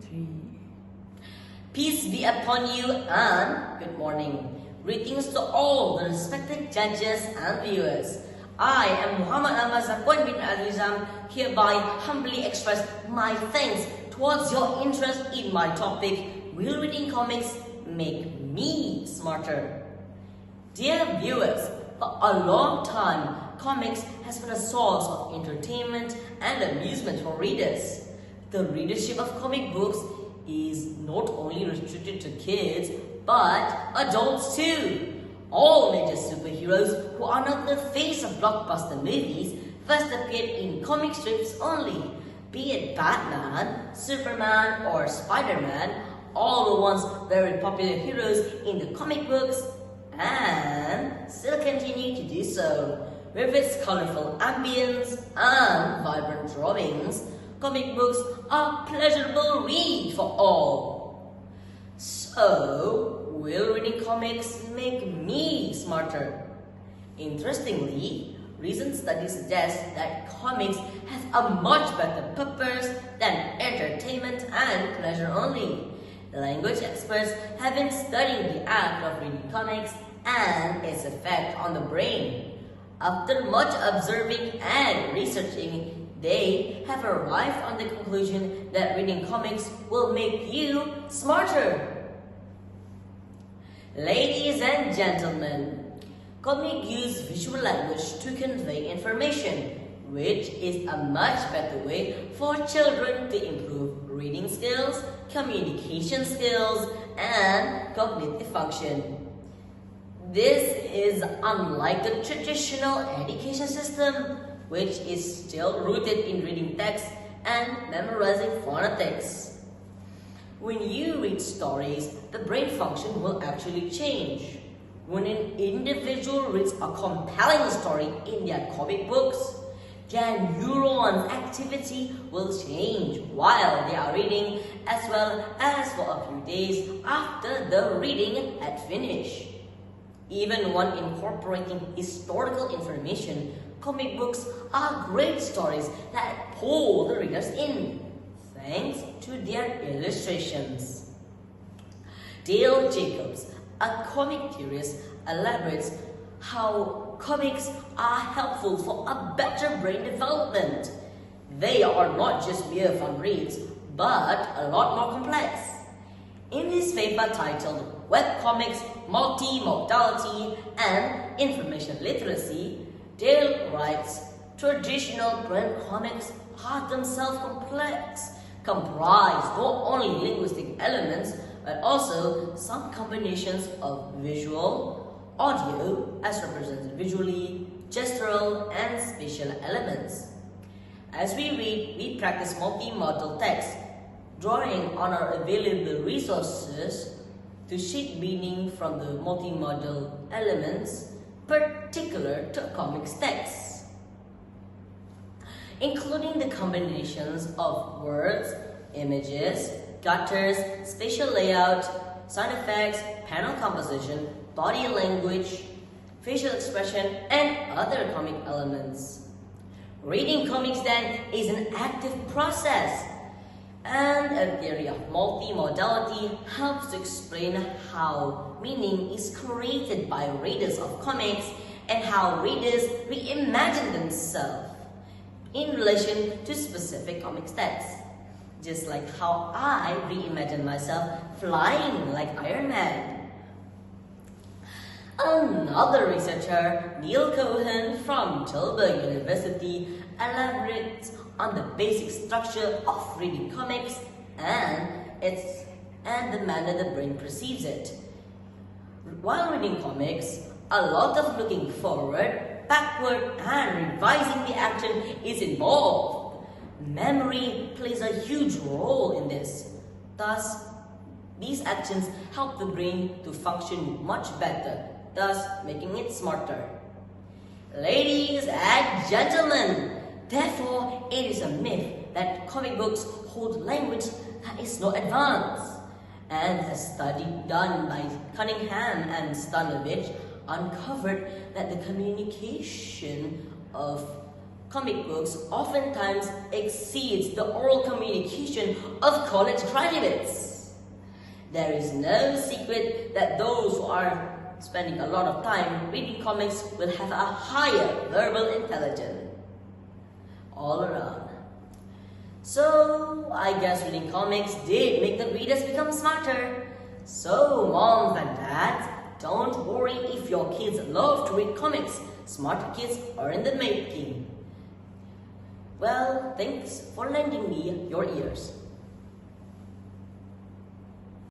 Three. Peace be upon you and good morning. Greetings to all the respected judges and viewers. I am Ammar Zaquan bin Azlizam, hereby humbly express my thanks towards your interest in my topic, Will Reading Comics Make Me Smarter? Dear viewers, for a long time, comics has been a source of entertainment and amusement for readers. The readership of comic books is not only restricted to kids, but adults too. All major superheroes who are not the face of blockbuster movies first appeared in comic strips only. Be it Batman, Superman, or Spider-Man, all were once very popular heroes in the comic books and still continue to do so. With its colorful ambience and vibrant drawings, comic books are a pleasurable read for all. So, will reading comics make me smarter? Interestingly, recent studies suggest that comics have a much better purpose than entertainment and pleasure only. The language experts have been studying the act of reading comics and its effect on the brain. After much observing and researching, they have arrived on the conclusion that reading comics will make you smarter. Ladies and gentlemen, comics use visual language to convey information, which is a much better way for children to improve reading skills, communication skills, and cognitive function. This is unlike the traditional education system, which is still rooted in reading text and memorizing phonetics. When you read stories, the brain function will actually change. When an individual reads a compelling story in their comic books, their neurons activity will change while they are reading, as well as for a few days after the reading had finished. Even when incorporating historical information, comic books are great stories that pull the readers in, thanks to their illustrations. Dale Jacobs, a comic theorist, elaborates how comics are helpful for a better brain development. They are not just mere fun reads, but a lot more complex. In his paper titled Webcomics, Multimodality and Information Literacy, Dale writes, traditional print comics are themselves complex, comprise not only linguistic elements, but also some combinations of visual, audio, as represented visually, gestural, and spatial elements. As we read, we practice multimodal text, drawing on our available resources to seek meaning from the multimodal elements particular to a comic's text, including the combinations of words, images, gutters, spatial layout, sound effects, panel composition, body language, facial expression, and other comic elements. Reading comics then is an active process, and a theory of multimodality helps to explain how meaning is created by readers of comics and how readers reimagine themselves in relation to specific comic texts. Just like how I reimagine myself flying like Iron Man. Another researcher, Neil Cohen from Tilburg University, elaborates on the basic structure of reading comics and the manner the brain perceives it. While reading comics, a lot of looking forward, backward, and revising the action is involved. Memory plays a huge role in this. Thus, these actions help the brain to function much better, thus making it smarter. Ladies and gentlemen, therefore, it is a myth that comic books hold language that is not advanced. And a study done by Cunningham and Stanovich uncovered that the communication of comic books oftentimes exceeds the oral communication of college graduates. There is no secret that those who are spending a lot of time reading comics will have a higher verbal intelligence all around. So, I guess reading comics did make the readers become smarter. So, moms and dads, don't worry if your kids love to read comics. Smarter kids are in the making. Well, thanks for lending me your ears.